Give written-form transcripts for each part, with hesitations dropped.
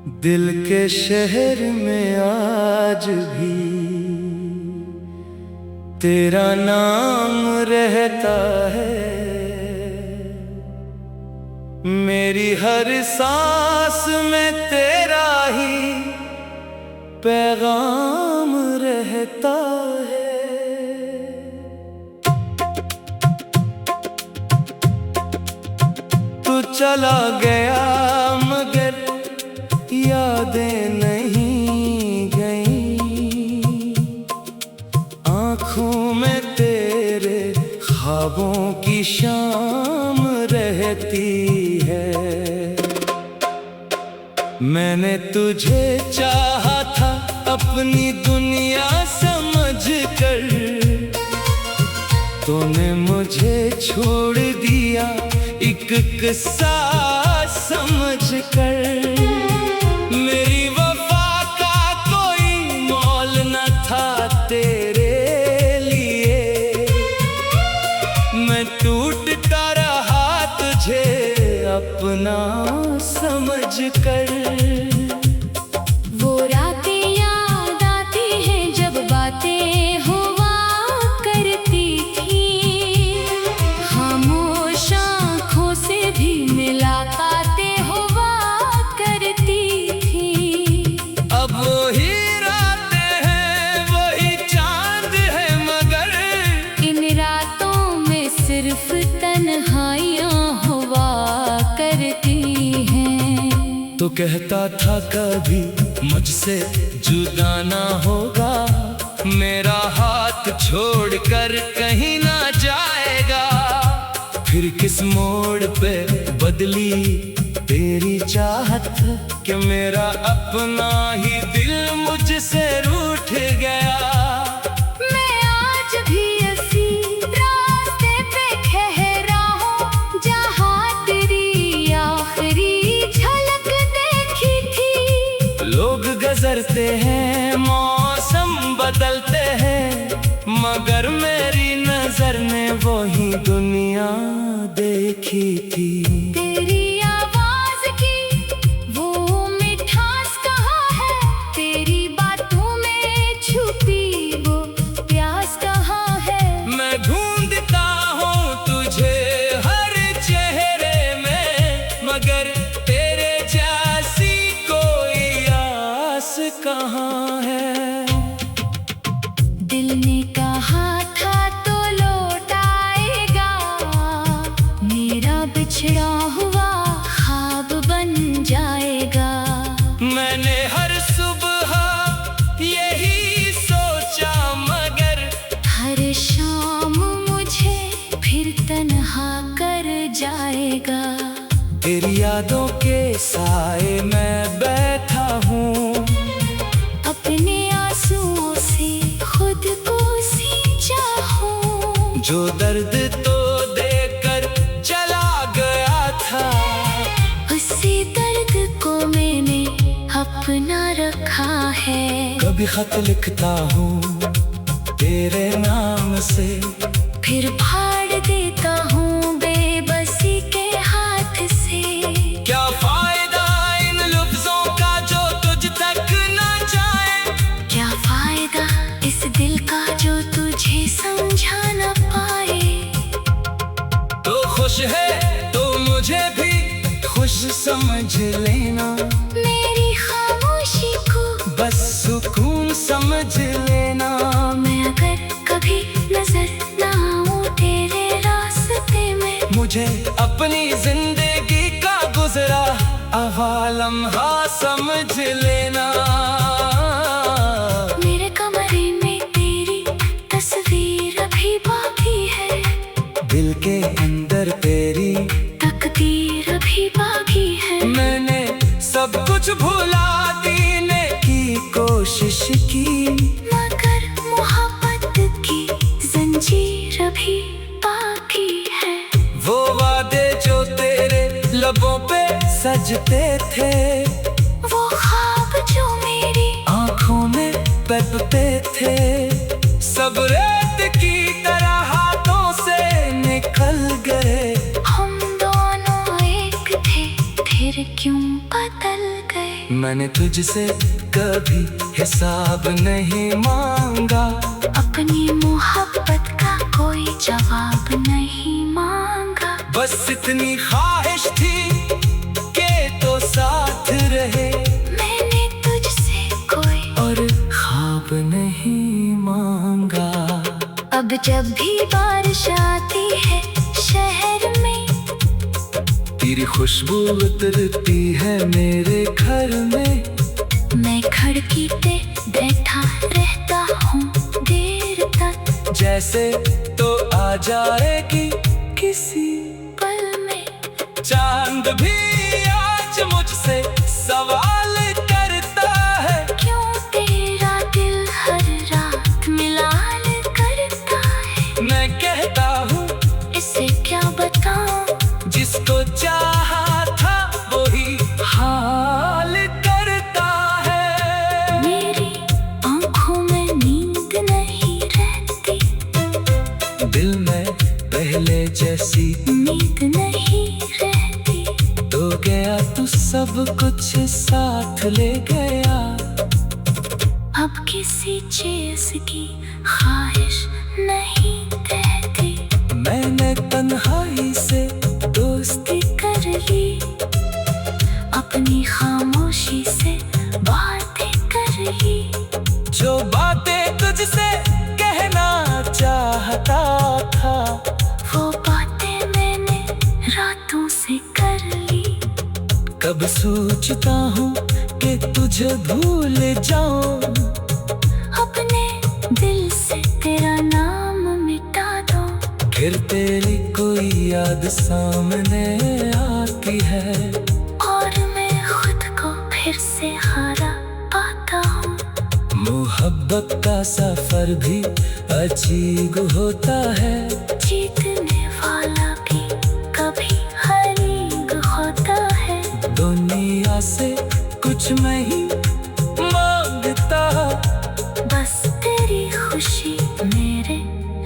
दिल के शहर में आज भी तेरा नाम रहता है। मेरी हर सांस में तेरा ही पैगाम रहता है। तू चला गया मगर यादें नहीं गईं। आँखों में तेरे ख्वाबों की शाम रहती है। मैंने तुझे चाहा था अपनी दुनिया समझकर, तूने मुझे छोड़ दिया एक किस्सा समझकर। मेरी वफा का कोई मोल न था तेरे लिए। मैं टूटता रहा तुझे अपना समझकर। वो रातें याद आती हैं जब बातें हुआ करती थी। खामोश आँखों से भी मुलाकातें हुआ करती थी। अब वही रातें हैं वही चांद है मगर इन रातों में सिर्फ तन्हाइयाँ हुआ करती हैं। तो कहता था कभी मुझसे जुदा ना होगा, मेरा हाथ छोड़कर कहीं ना जाएगा। फिर किस मोड़ पे बदली तेरी चाहत कि मेरा अपना ही दिल मुझसे रूठ गया। मैं आज भी इसी रास्ते पे ठहरा हूँ जहाँ तेरी आखिरी झलक देखी थी। लोग गुजरते हैं मौसम बदलते हैं, मगर मेरी नजर ने वही दुनिया देखी थी। तेरी आवाज की वो मिठास कहाँ है, तेरी बातों में छुपी वो प्यास कहाँ है। मैं ढूंढता हूँ तुझे हर चेहरे में, मगर तेरे जैसी कोई आस कहाँ है। दिल ने कहा था तो लौट आएगा, मेरा बिछड़ा हुआ ख्वाब बन जाएगा। मैंने हर सुबह यही सोचा मगर हर शाम मुझे फिर तन्हा कर जाएगा। तेरी यादों के साए में बैठा हूँ, अपने आंसुओं से खुद को सींचा हूँ। जो दर्द तो देकर चला गया था, उसी दर्द को मैंने अपना रखा है। कभी खत लिखता हूँ तेरे नाम से, फिर फाड़ देता हूँ बेबसी के हाथ से। क्या फायदा इन लफ्जों का जो तुझ तक ना जाए। क्या फायदा इस दिल का जो तुझे समझा न पाए। तो खुश है तो मुझे भी खुश समझ लेना, मेरी खामोशी को बस सुकून समझ लेना। मैं अगर कभी नजर ना आऊं तेरे रास्ते में, मुझे अपनी जिंदगी का गुजरा आवा लम्हा समझ लेना। मेरे कमरे में तेरी तस्वीर अभी बाकी है, दिल के अंदर तेरी तकदीर अभी बाकी है। मैंने सब कुछ भुला देने की कोशिश की, मगर मोहब्बत की जंजीर अभी बाकी है। वो वादे जो तेरे लबों पे सजते थे, वो ख्वाब जो मेरी आँखों में तड़पते थे, सब रेत की तरह हाथों से निकल गए। हम दोनों एक थे, फिर क्यों बदल गए। मैंने तुझसे कभी हिसाब नहीं मांगा, अपनी मोहब्बत का कोई जवाब नहीं मांगा। बस इतनी ख्वाहिश थी कि तो साथ रहे, मैंने तुझसे कोई और ख्वाब नहीं मांगा। अब जब भी बारिश आती है शहर में, तेरी खुशबू उतरती है मेरे घर में। मैं खिड़की पे बैठा रहता हूँ देर तक, जैसे तो आ जाएगी किसी पल में। चांद भी आज मुझसे सवाल करता है, क्यों तेरा दिल हर रात मिलान करता है। मैं कहता हूँ इसे क्या बताऊं, जिसको चाहा था वही हाल करता है। मेरी आंखों में नींद नहीं रहती, दिल में पहले जैसी नींद नहीं रहती। तो गया तू सब कुछ साथ ले गया। अब किसी चीज की ख्वाहिश नहीं रहती, मैंने तन्हाई से दोस्ती कर ली, अपनी खामोशी से बातें कर ली। जो बातें तुझसे कहना चाहता था, वो बातें मैंने रातों से कर ली। कब सोचता हूँ कि तुझे भूल जाऊं, अपने दिल से तेरा नाम मिटा दो। फिर तेरी कोई याद सामने आती है, और मैं खुद को फिर से हारा पाता हूँ। मोहब्बत का सफर भी अजीब होता है, जीतने वाला भी कभी हारीग होता है। दुनिया से कुछ नहीं मांगता, बस तेरी खुशी मेरे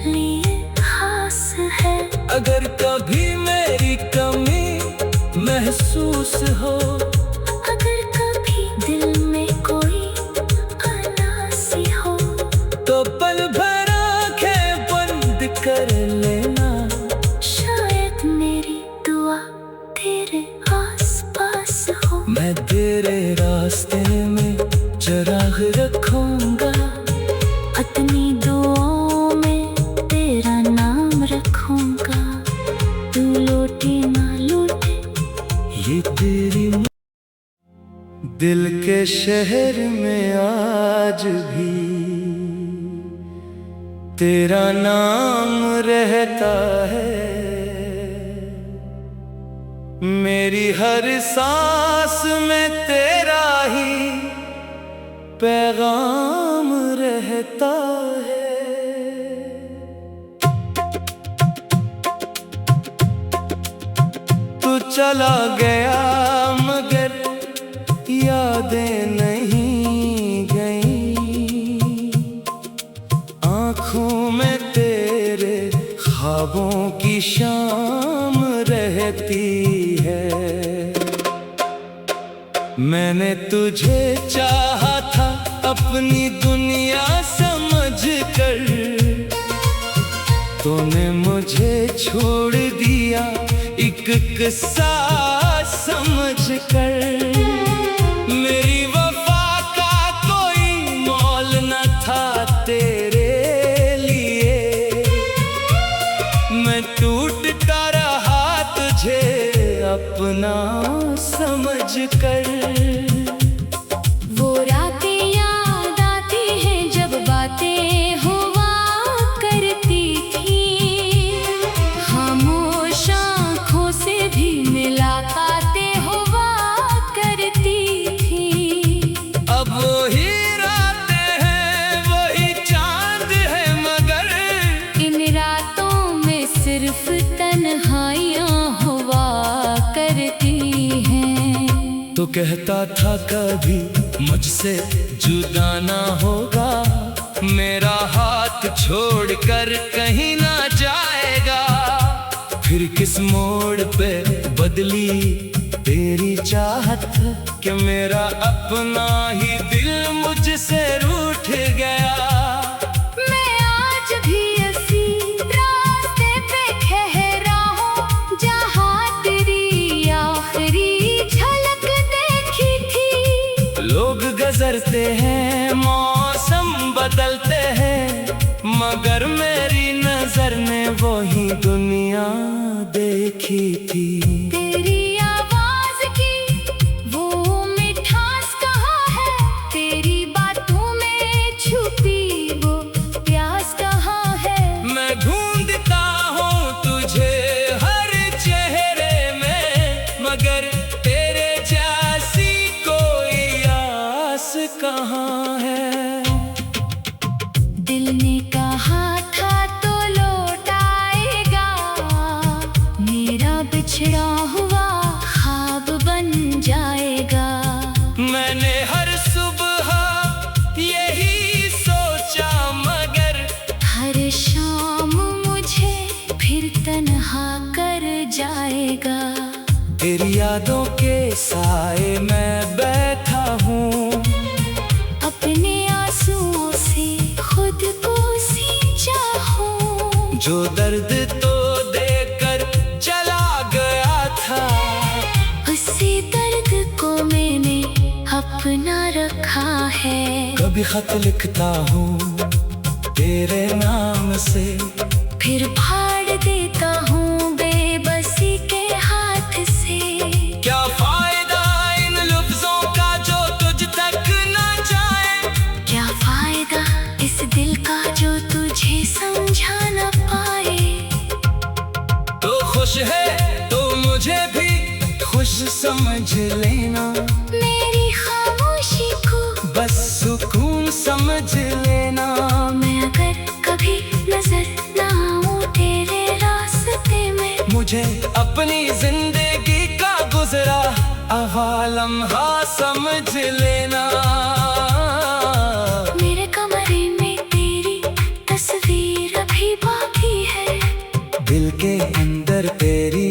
लिए खास है। अगर कभी मेरी कमी महसूस हो, अगर कभी दिल में कोई अनासी हो, तो पल भर आंखें बंद कर लेना। शायद मेरी दुआ तेरे आसपास हो। मैं तेरे रास्ते में चिराग रखूंगा, अपनी दुआओं में तेरा नाम रखूंगा। तू लौटे ना लौटे, ये तेरी दिल के शहर में आज भी तेरा नाम रहता है। मेरी हर सांस में तेरा ही पैगाम रहता है। तू चला गया मगर यादें नहीं गई, आँखों में तेरे ख्वाबों की शाम रहती है। मैंने तुझे चाहा था अपनी दुनिया समझ कर, तूने मुझे छोड़ दिया एक किस्सा समझ कर। मेरी वफा का कोई मोल न था तेरे लिए, मैं टूटता रहा तुझे अपना समझ कर। वो रातें याद आती हैं जब बातें हुआ करती थी, खामोश आँखों से भी मुलाकातें हुआ करती थी। अब वही रातें हैं वही चांद है, मगर इन रातों में सिर्फ तन्हाइयाँ हुआ करती हैं। तो कहता था कभी मुझसे जुदा ना होगा, मेरा हाथ छोड़कर कहीं ना जाएगा। फिर किस मोड़ पे बदली तेरी चाहत कि मेरा अपना ही दिल मुझसे रूठ गया। मैं आज भी इसी रास्ते पे ठहरा हूँ जहाँ तेरी आखिरी झलक देखी थी। लोग गुजरते हैं, मौसम बदलते हैं, मगर मेरी नजर ने वही दुनिया देखी थी। तेरी आवाज की वो मिठास कहाँ है, तेरी बातों में छुपी वो प्यास कहाँ है। मैं ढूंढता हूँ तुझे हर चेहरे में, मगर तेरे जैसी कोई आस कहाँ है। दिल ने कहा था तो लौट आएगा, मेरा बिछड़ा हुआ ख्वाब बन जाएगा। मैंने हर सुबह यही सोचा, मगर हर शाम मुझे फिर तन्हा कर जाएगा। तेरी यादों के साए में बैठा हूँ, अपने आंसुओं से खुद को सींचा हूँ। जो दर्द तो देकर चला गया था, उसी दर्द को मैंने अपना रखा है। कभी खत लिखता हूँ तेरे नाम से, फिर फाड़ देता हूँ बेबसी के हाथ से। क्या फायदा इन लफ्जों का जो तुझ तक न जाए, क्या फायदा इस दिल का जो तुझे समझा न पाए। तो खुश है तो मुझे भी खुश समझ लेना, मेरी खामोशी को बस सुकून समझ लेना। मैं अगर कभी नजर ना आऊं तेरे रास्ते में, मुझे अपनी जिंदगी का गुजरा लम्हा समझ लेना। मेरे कमरे में तेरी तस्वीर अभी बाकी है, दिल के अंदर तेरी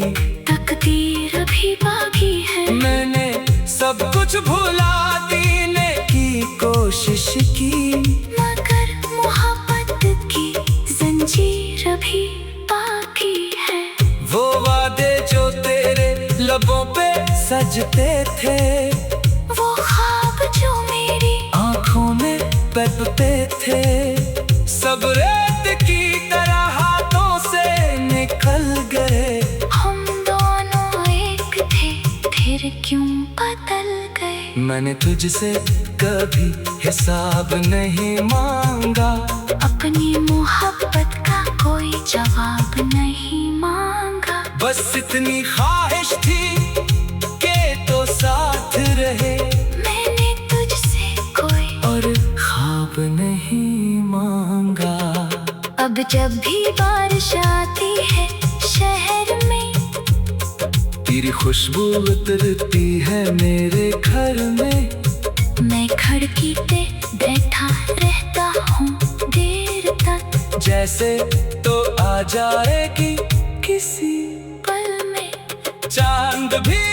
तकदीर अभी बाकी है। मैंने सब कुछ भुला देने की कोशिश की, मगर मोहब्बत की जंजीर अभी बाकी है। वो वादे जो तेरे लबों पे सजते थे, वो ख्वाब जो मेरी आंखों में तपते थे, सब रेत की तरह हाथों से निकल गए। हम दोनों एक थे फिर क्यों बदल गए। मैंने तुझसे कभी हिसाब नहीं मांगा, अपनी मोहब्बत का कोई जवाब नहीं मांगा। बस इतनी ख्वाहिश थी के तो साथ रहे, मैंने तुझसे कोई और ख्वाब नहीं मांगा। अब जब भी बारिश आती है शहर में, तेरी खुशबू उतरती है मेरे घर में। मैं खिड़की पे बैठा रहता हूँ देर तक, जैसे तो आ जाएगी किसी पल में। चांद भी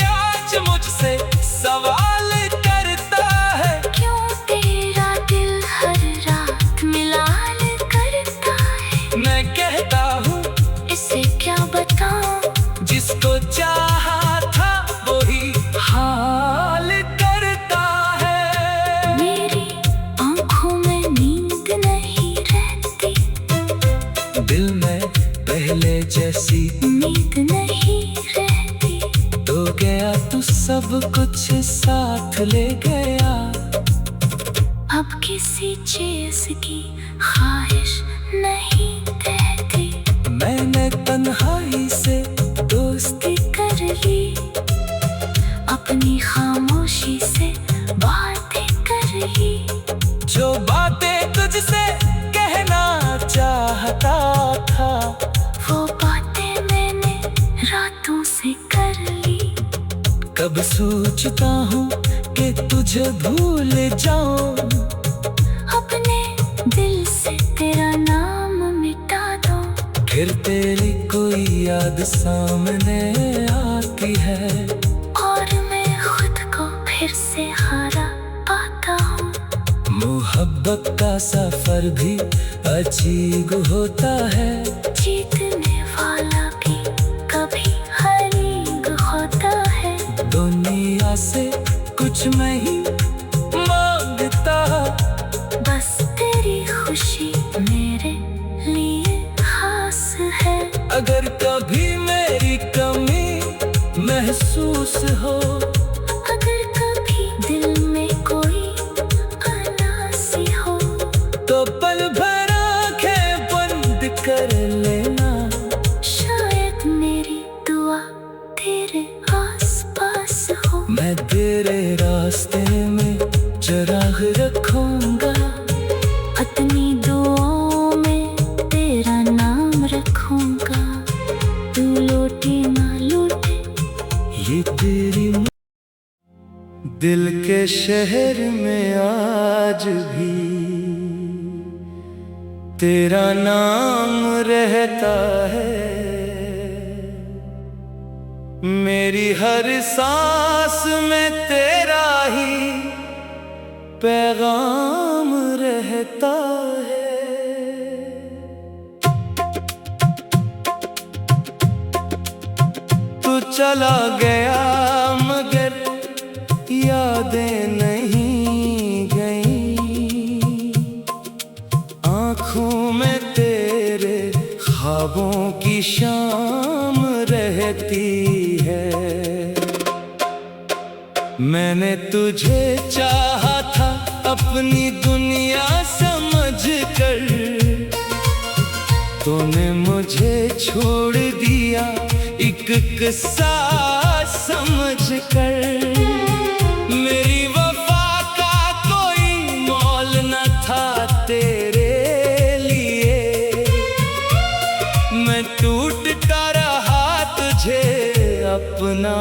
आज मुझसे सवाल करता है, क्यों तेरा दिल हर रात मिलान करता है। मैं कहता हूँ इसे क्या बताऊं, जिसको चाहा था वही हाल करता है। मेरी आंखों में नींद नहीं रहती, दिल में पहले जैसी नींद नहीं रहती। तो गया तू सब कुछ साथ ले गया। अब किसी चीज की ख्वाहिश नहीं रहती, मैंने तन्हाई से दोस्ती कर ली, अपनी खामोशी से बातें कर ली। जो बातें तुझसे कहना चाहता था, वो बातें मैंने रातों से कर ली। कब सोचता हूँ कि तुझे भूल जाऊं, अपने दिल से तेरा नाम मिटा दो। फिर तेरी कोई याद सामने आती है, फिर से हारा पाता हूँ। मोहब्बत का सफर भी अजीब होता है, जीतने वाला भी कभी हारीग होता है। दुनिया से कुछ नहीं मांगता, बस तेरी खुशी मेरे लिए खास है। अगर कभी मेरी कमी महसूस हो, अगर कभी दिल में कोई अनासी हो, तो पल भर आंखें बंद कर लेना। शायद मेरी दुआ तेरे आसपास हो। मैं तेरे रास्ते में चिराग रखूंगा, अपनी दुआओं में तेरा नाम रखूंगा। तू लौटे ना लौटे ये तेरी दिल के शहर में आज भी तेरा नाम रहता है। मेरी हर सांस में तेरा ही पैगाम रहता है। तू चला गया मगर यादें नहीं गई, आँखों में तेरे ख्वाबों की शाम रहती है। मैंने तुझे चाहा था अपनी दुनिया समझ कर, तूने मुझे छोड़ दिया एक किस्सा समझ कर। मेरी वफा का कोई मोल न था तेरे लिए, मैं टूटता रहा तुझे अपना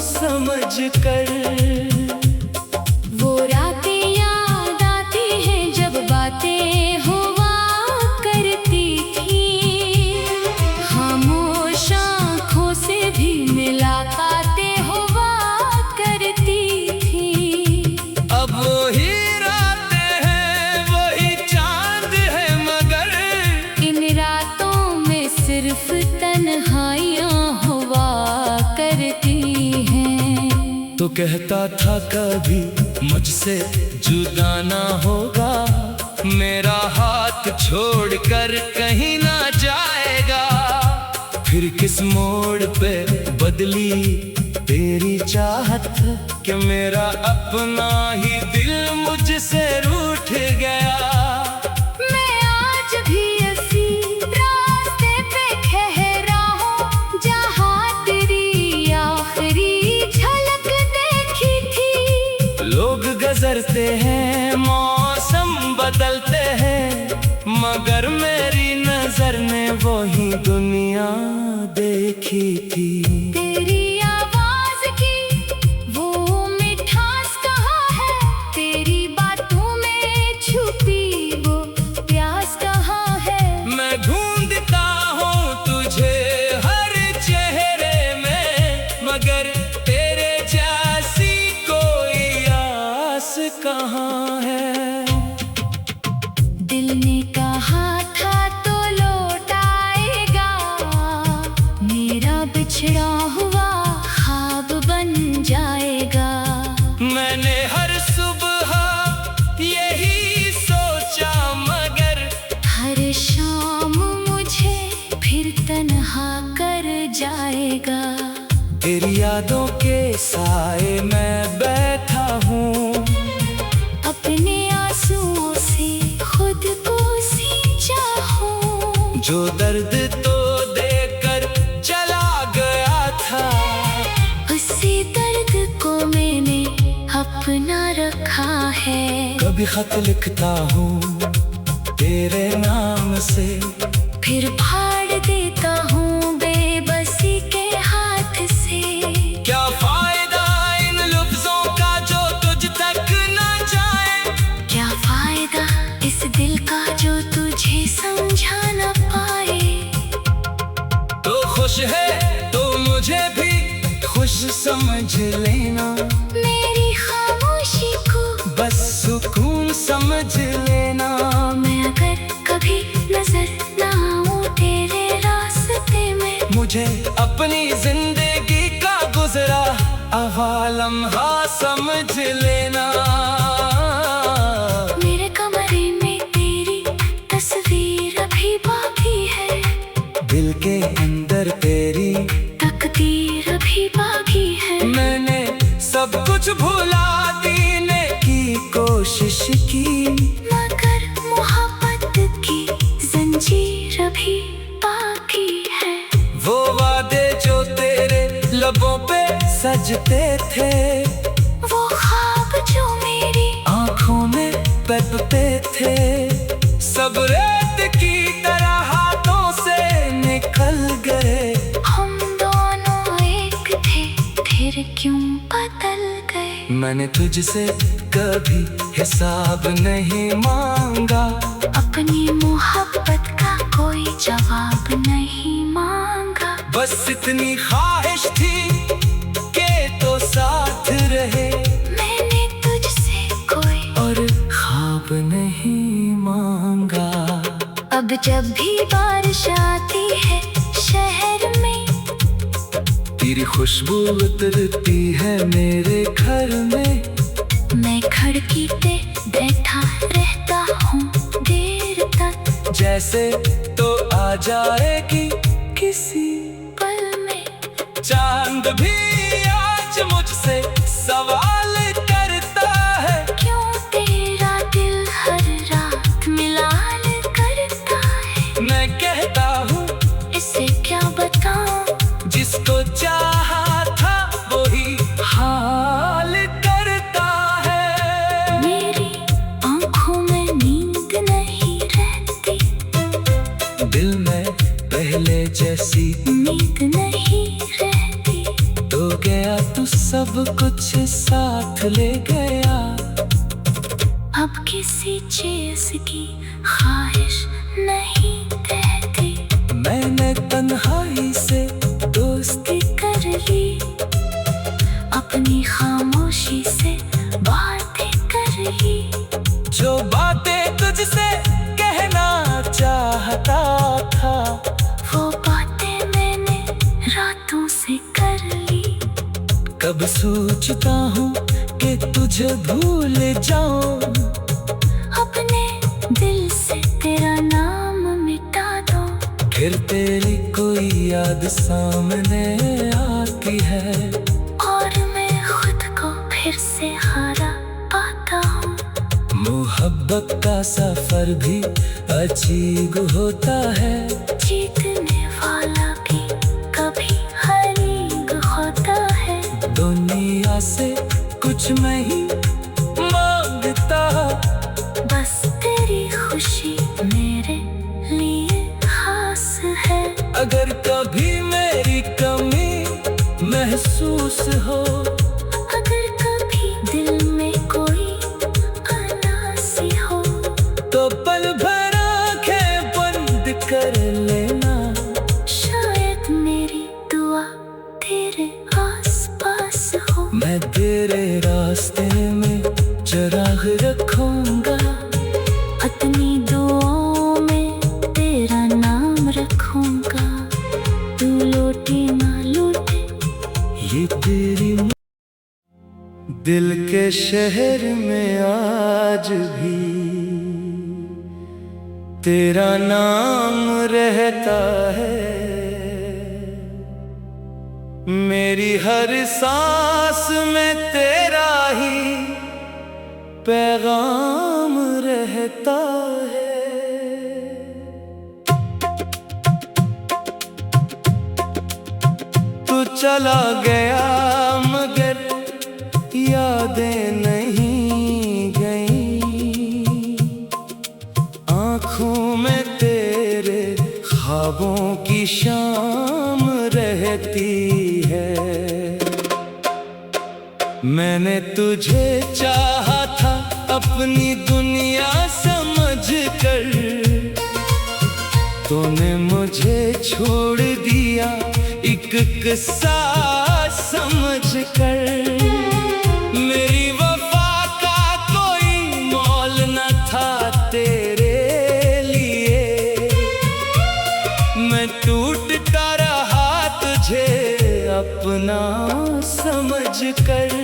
समझ कर। वो रातें याद आती हैं जब बातें हुआ करती थी, खामोश आँखों से भी मुलाकातें हुआ करती थी। अब वही रातें हैं वही चांद है, मगर इन रातों में सिर्फ तन्हाइयाँ हुआ करती हैं। तो कहता था कभी मुझसे जुदा ना होगा, मेरा हाथ छोड़कर कहीं ना जाएगा। फिर किस मोड़ पे बदली तेरी चाहत, कि मेरा अपना ही दिल मुझसे रूठ गया। मैं आज भी इसी रास्ते पे ठहरा हूँ जहाँ तेरी आखिरी झलक देखी थी। लोग गुजरते हैं मौसम बदलते हैं, मगर मेरी नजर ने वही दुनिया देखी थी। तेरी आवाज की वो मिठास कहाँ है, तेरी बातों में छुपी वो प्यास कहाँ है। मैं ढूंढता हूँ तुझे हर चेहरे में, मगर तेरे जैसी कोई आस कहाँ है। दिल ने कहा था तो लौट आएगा, मेरा बिछड़ा हुआ ख्वाब बन जाएगा। मैंने हर सुबह यही सोचा, मगर हर शाम मुझे फिर तन्हा कर जाएगा। तेरी यादों के साए में बैठा हूँ, अपने आंसुओं से खुद को सींचा हूँ। जो दर्द तो देकर चला गया था, उसी दर्द को मैंने अपना रखा है। कभी खत लिखता हूँ तेरे नाम से, फिर फाड़ देता हूँ बेबसी के हाथ से। क्या फायदा इन लफ्जों का जो तुझ तक न जाए, क्या फायदा इस दिल का जो तुझे समझा न पाए। तो खुश है तो मुझे भी खुश समझ लेना। मेरी समझ लेना। मेरे कमरे में तेरी तस्वीर अभी बाकी है, दिल के अंदर तेरी तकदीर अभी बाकी है। मैंने सब कुछ भुला देने की कोशिश की, मगर मोहब्बत की जंजीर अभी बाकी है। वो वादे जो तेरे लबों पे सजते थे, वो ख्वाब जो मेरी आंखों में बहते थे, सब रेत की तरह हाथों से निकल गए। हम दोनों एक थे, फिर क्यों बदल गए। मैंने तुझसे कभी हिसाब नहीं मांगा, अपनी मोहब्बत का कोई जवाब नहीं मांगा। बस इतनी ख्वाहिश थी कि तो साथ रहे, मैंने तुझसे कोई और ख्वाब नहीं मांगा। अब जब भी बारिश आती है शहर में, तेरी खुशबू उतरती है मेरे घर में। मैं खिड़की पे बैठा रहता हूँ देर तक, जैसे तो आ जाएगी किसी पल में। चांद भी आज मुझसे सवाल करता है, क्यों तेरा दिल हर रात मिलान करता है। मैं कहता हूँ इसे क्या बताऊं, जिसको चाहा था वही हाल करता है। मेरी आंखों में नींद नहीं रहती, दिल में पहले जैसी उम्मीद नहीं रहती। तो गया तू सब कुछ साथ ले गया। अब किसी चीज की ख्वाहिश नहीं रहती, मैंने तन्हाई से दोस्ती कर ली, अपनी खामोशी से बातें कर ली। जो बातें तुझसे कहना चाहता था, वो बातें मैंने रातों से कर ली। कब सोचता हूँ कि तुझे भूल जाऊं, अपने दिल से तेरा नाम मिटा दो। फिर तेरी कोई याद सामने आती है, और मैं खुद को फिर से हारा पाता हूँ। मोहब्बत का सफर भी अजीब होता है, जीतने वाला भी कभी हारीग होता है। दुनिया से कुछ नहीं मांगता, बस तेरी खुशी मेरे लिए खास है। अगर कभी मेरी कमी महसूस हो, अगर कभी दिल में कोई अनासी हो, तो पल भर आंखें बंद कर लेना। शायद मेरी दुआ तेरे आसपास हो। मैं तेरे रास्ते में चिराग रखूंगा, अपनी दुआओं में तेरा नाम रखूंगा। तू लौटे ना लौटे, ये तेरी दिल के शहर में आज भी तेरा नाम रहता है। मेरी हर सांस में तेरा ही पैगाम रहता है। तू चला गया मगर यादें नहीं गई, आँखों में तेरे ख्वाबों की शाम रहती है। मैंने तुझे चाहा था अपनी दुनिया समझ कर, तूने मुझे छोड़ दिया एक किस्सा समझ कर। मेरी वफा का कोई मोल न था तेरे लिए, मैं टूटता रहा तुझे अपना समझ कर।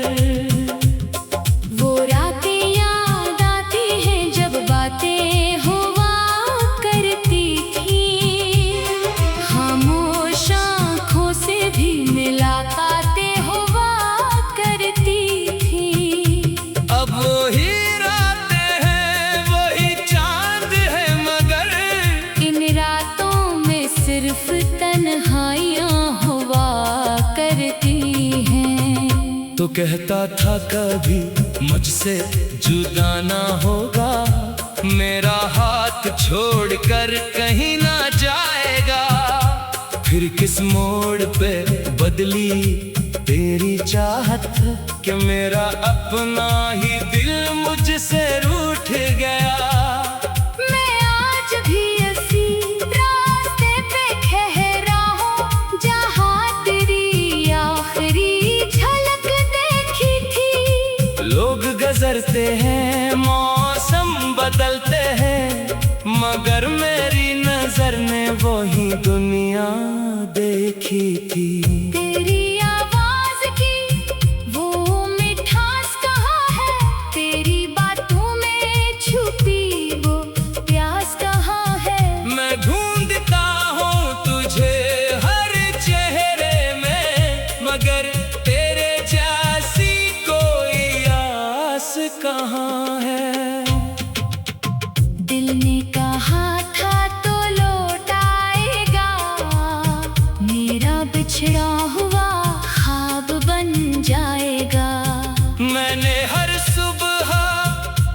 कहता था कभी मुझसे जुदा ना होगा, मेरा हाथ छोड़कर कहीं ना जाएगा। फिर किस मोड़ पे बदली तेरी चाहत कि मेरा अपना ही दिल मुझसे रूठ गया। मैं आज भी इसी रास्ते पे ठहरा हूँ जहाँ तेरी आखिरी झलक देखी थी। लोग गुजरते हैं, मौसम बदलते हैं, मगर मेरी नजर ने वही दुनिया देखी थी। तेरी आवाज की वो मिठास कहाँ है, तेरी बातों में छुपी वो प्यास कहाँ है। मैं ढूंढता हूँ तुझे हर चेहरे में, मगर तेरे जैसी कोई आस कहाँ है। दिल ने कहा था तो लौट आएगा, मेरा बिछड़ा हुआ ख्वाब बन जाएगा। मैंने हर सुबह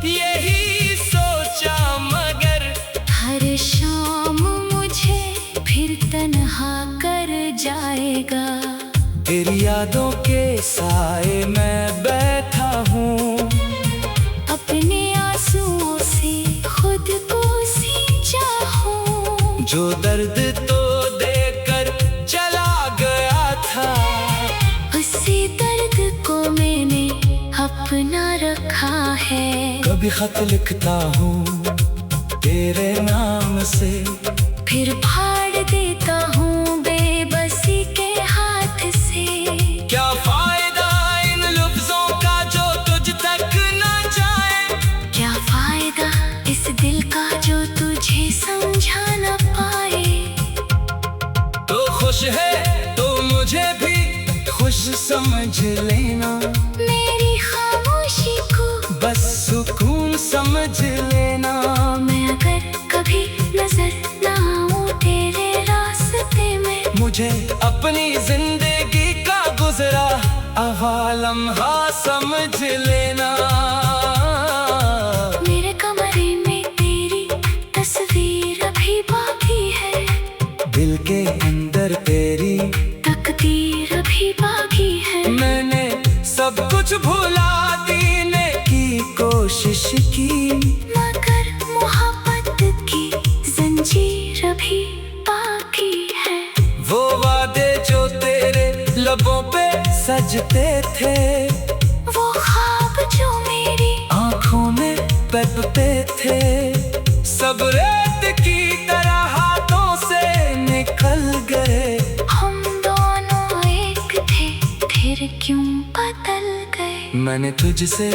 यही सोचा, मगर हर शाम मुझे फिर तन्हा कर जाएगा। तेरी यादों के साए में बैठा हूँ, अपने आंसुओं से खुद को सींचा हूँ। जो दर्द तो देकर चला गया था, उसी दर्द को मैंने अपना रखा है। कभी खत लिखता हूँ तेरे नाम से, फिर फाड़ देता हूँ बेबसी के हाथ से। क्या फायदा इन लफ्जों का जो तुझ तक ना जाए, क्या फायदा इस दिल का जो तुझे समझा न पाए। तो खुश है तो मुझे भी खुश समझ लेना, मेरी खामोशी को बस सुकून समझ लेना। मैं अगर कभी नजर ना आऊं तेरे रास्ते में, मुझे अपनी जिंदगी का गुजरा लम्हा समझ लेना। मेरे कमरे में तेरी तस्वीर अभी बाकी है, दिल के अंदर तेरी तकदीर अभी बाकी है। मैंने सब कुछ भुला देने की कोशिश की, मगर मोहब्बत की जंजीर अभी बाकी है। वो वादे जो तेरे लबों पे सजते थे, वो ख्वाब जो मेरी आंखों में तपते थे, सब रेत की तरह हाथों से निकल गए। हम दोनों एक थे फिर क्यों बदल गए। मैंने तुझसे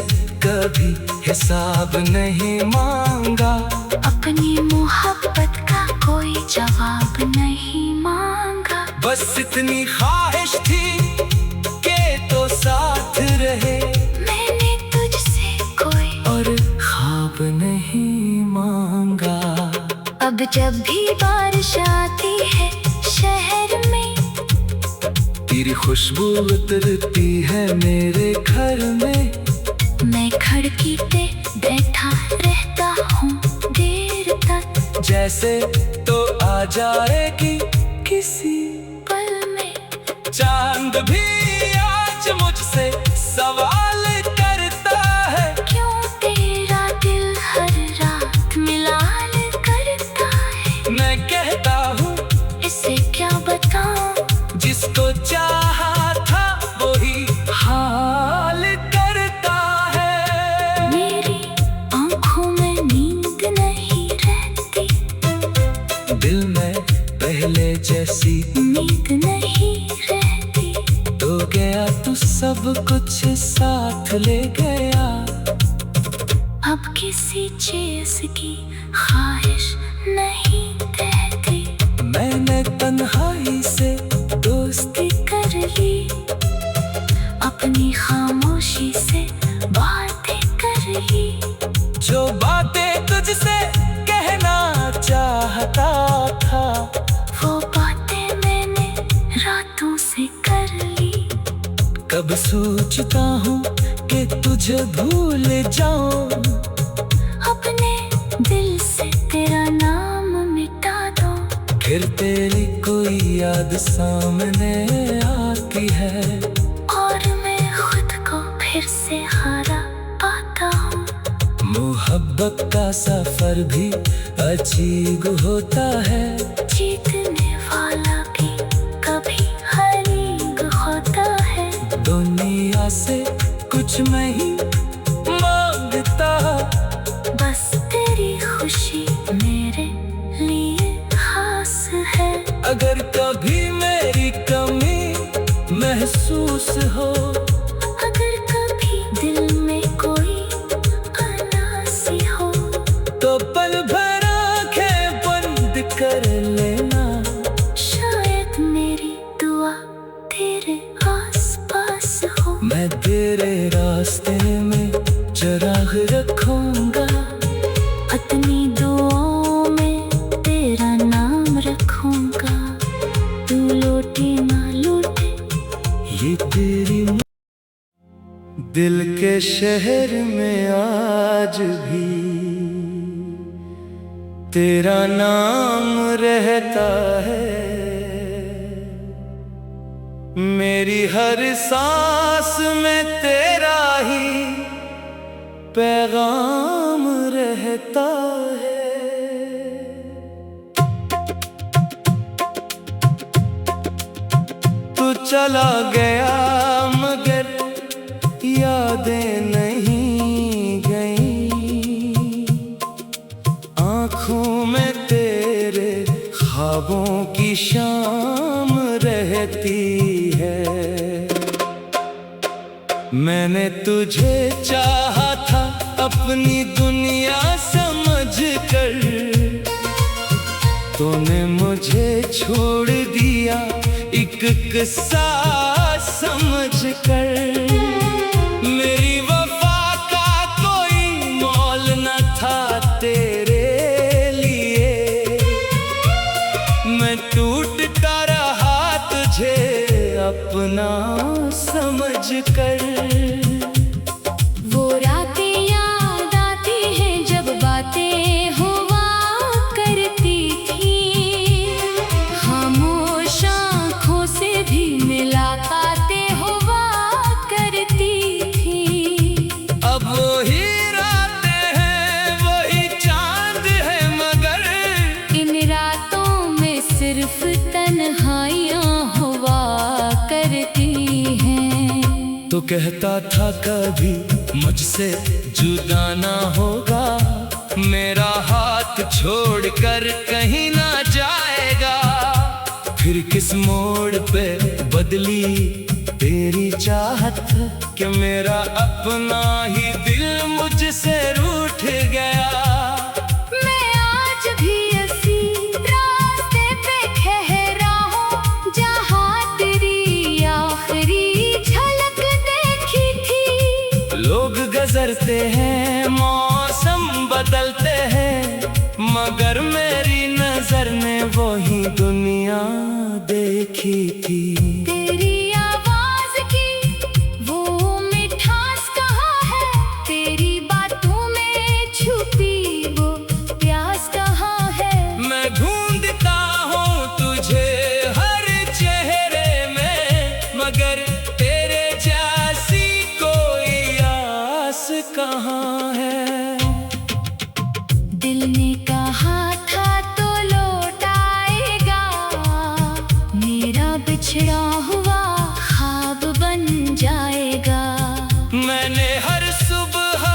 कभी हिसाब नहीं मांगा, अपनी मोहब्बत का कोई जवाब नहीं मांगा। बस इतनी ख्वाहिश थी कि तो साथ रहे, मैंने तुझसे कोई और ख्वाब नहीं मांगा। अब जब भी बारिश आती है शहर में, तेरी खुशबू उतरती है मेरे घर में, मैं खिड़की पे बैठा रहता हूँ देर तक, जैसे तो आ जाएगी किसी पल में। चांद भी आज मुझसे सवाल करता है, क्यों तेरा दिल हर रात मिलाल करता है। मैं कहता हूँ इसे क्या बताऊं, जिसको चाहा था वही हाल करता है। मेरी आंखों में नींद नहीं रहती, दिल में पहले जैसी नींद नहीं रहती। तो गया तू सब कुछ साथ ले गया, अब किसी चीज की ख्वाहिश नहीं रहती। मैंने तन्हाई से दोस्ती कर ली, अपनी खामोशी से बातें कर ली। जो बातें तुझसे कहना चाहता था, वो बातें मैंने रातों से कर ली। कब सोचता हूँ कि तुझे भूल जाऊं, अपने दिल से तेरा नाम मिटा दो। फिर तेरी कोई याद सामने आती है और मैं खुद को फिर से हारा पाता हूँ। मोहब्बत का सफर भी अजीब होता है, जीतने वाला भी कभी हारीग होता है। दुनिया से कुछ नहीं मांगता, बस तेरी खुशी मेरे लिए खास है। अगर कभी मेरी कमी महसूस हो, अगर कभी दिल में कोई उदासी हो, तो पल भर आंखें बंद कर लेना। शायद मेरी दुआ तेरे आसपास हो। मैं तेरे रास्ते में चिराग रखूंगा, अपनी दुआओं में तेरा नाम रखूंगा। तू लौटे ना लौटे ये तेरी दिल के शहर में आज भी तेरा नाम रहता है। मेरी हर सांस में तेरा ही पैगाम रहता है। तू चला गया मगर यादें नहीं गई, आँखों में तेरे ख्वाबों की शाम रहती है। मैंने तुझे चाहा था अपनी दुनिया समझ कर, तूने मुझे छोड़ दिया एक किस्सा समझ कर। मेरी वफा का कोई मोल न था तेरे लिए, मैं टूटता रहा तुझे अपना समझ कर। वो रातें याद आती हैं जब बातें हुआ करती थी, खामोश आँखों से भी मुलाकातें हुआ करती थी। अब वही रातें हैं वही चांद है, मगर इन रातों में सिर्फ तन्हाइयाँ हुआ करती हैं। तो कहता था कभी मुझसे जुदा ना होगा, मेरा हाथ छोड़कर कहीं ना जाएगा। फिर किस मोड़ पे बदली तेरी चाहत, कि मेरा अपना ही दिल मुझसे रूठ गया। मैं आज भी इसी रास्ते पे ठहरा हूँ जहाँ तेरी आखिरी झलक देखी थी। लोग गुजरते हैं मौसम बदलते हैं, मगर मेरी नजर ने वही दुनिया देखी थी। तेरी आवाज की वो मिठास कहाँ है, तेरी बातों में छुपी वो प्यास कहाँ है। मैं ढूंढता हूँ तुझे हर चेहरे में, मगर तेरे जैसी कोई आस कहाँ है। दिल ने कहा था तो लौट आएगा, मेरा बिछड़ा हुआ ख्वाब बन जाएगा। मैंने हर सुबह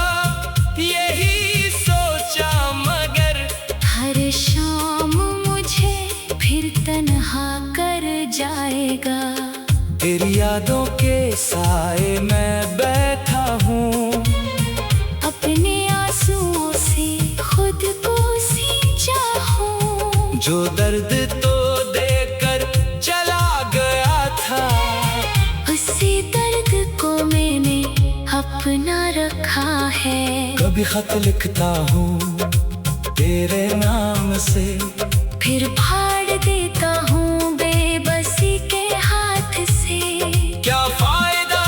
यही सोचा, मगर हर शाम मुझे फिर तन्हा कर जाएगा। तेरी यादों के साए में बैठा हूँ, अपने आंसुओं से खुद को सींचा हूँ। जो दर्द तो देकर चला गया था, उसी दर्द को मैंने अपना रखा है। कभी खत लिखता हूँ तेरे नाम से, फिर फाड़ देता हूँ बेबसी के हाथ से। क्या फायदा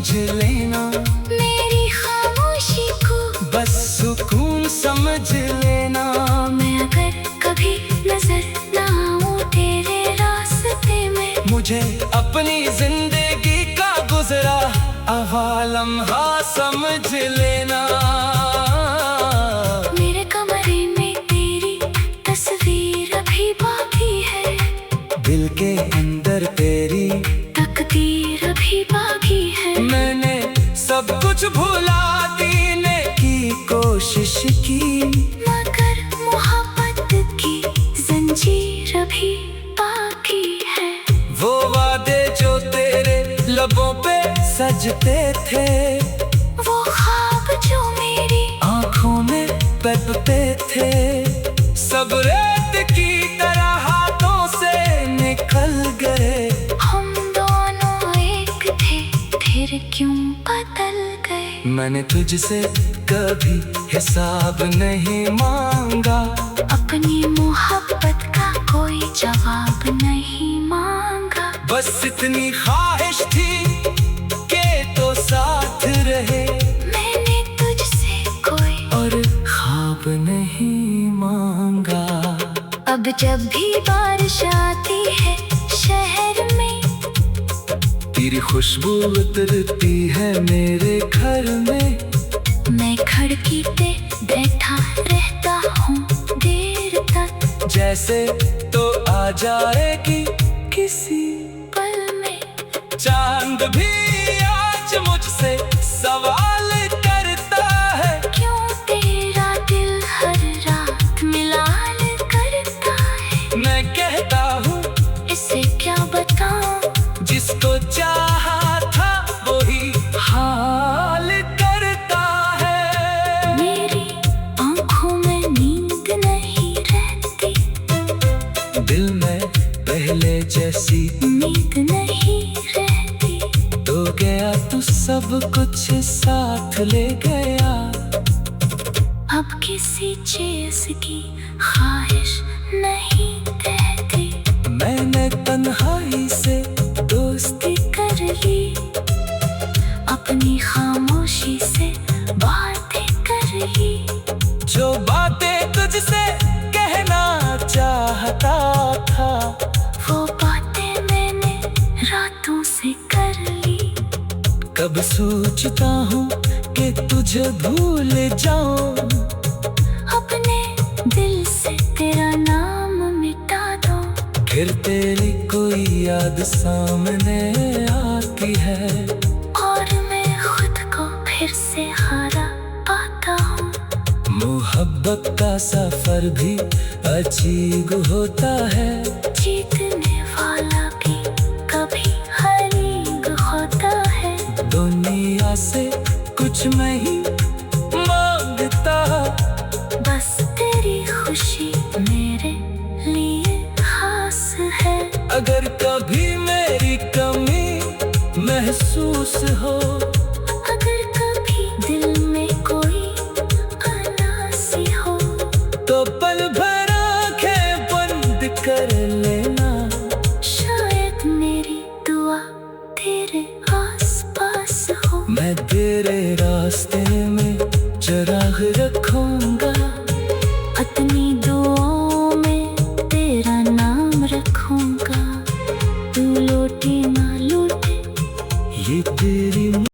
समझ लेना, मेरी खामोशी को बस सुकून समझ लेना। मैं अगर कभी नजर ना आऊं तेरे रास्ते में, मुझे अपनी जिंदगी का गुजरा आवा लम्हा समझ लेना। मेरे कमरे में तेरी तस्वीर अभी बाकी है, दिल के अंदर तेरी तकदीर अभी बाकी है। मैंने सब कुछ भुला देने की कोशिश की, मगर मोहब्बत की जंजीर अभी बाकी है। वो वादे जो तेरे लबों पे सजते थे, वो ख्वाब जो मेरी आंखों में तपते थे, सब रेत की तरह हाथों से निकल गए। हम दोनों एक थे, फिर क्यों बदल गए। मैंने तुझसे कभी हिसाब नहीं मांगा, अपनी मोहब्बत का कोई जवाब नहीं मांगा। बस इतनी ख्वाहिश थी के तो साथ रहे, मैंने तुझसे कोई और ख्वाब नहीं मांगा। अब जब भी बारिश आती है शहर में, तेरी खुशबू उतरती है मेरे घर में। मैं खिड़की पे बैठा रहता हूँ देर तक, जैसे तो आ जाएगी किसी पल में। चांद भी आज मुझसे सवाल करता है, क्यों तेरा दिल हर रात मिलान करता है। मैं कहता हूँ इसे क्या बताऊं, जिसको चाहा था वही हाल करता है। मेरी आंखों में नींद नहीं रहती, दिल में पहले जैसी नींद नहीं रहती। तो गया तू सब कुछ साथ ले गया। अब किसी चीज की ख्वाहिश नहीं रहती, मैंने तन्हाई से दोस्ती कर ली, अपनी खामोशी से बातें कर ली। जो बातें तुझसे कहना चाहता था, वो बातें मैंने रातों से कर ली। कब सोचता हूँ कि तुझे भूल जाऊं, अपने दिल से तेरा नाम मिटा दो। फिर तेरी कोई याद सामने आती है, और मैं खुद को फिर से हारा पाता हूँ। मोहब्बत का सफर भी अजीब होता है, जीतने वाला भी कभी हारीग होता है। दुनिया से कुछ नहीं मांगता, बस तेरी खुशी मेरे लिए खास है। अगर कभी मेरी कमी महसूस हो, अगर कभी दिल में कोई अनासी हो, तो पल भर आंखें बंद कर लेना। शायद मेरी दुआ तेरे आस पास हो। मैं तेरे रास्ते में चिराग रखूं।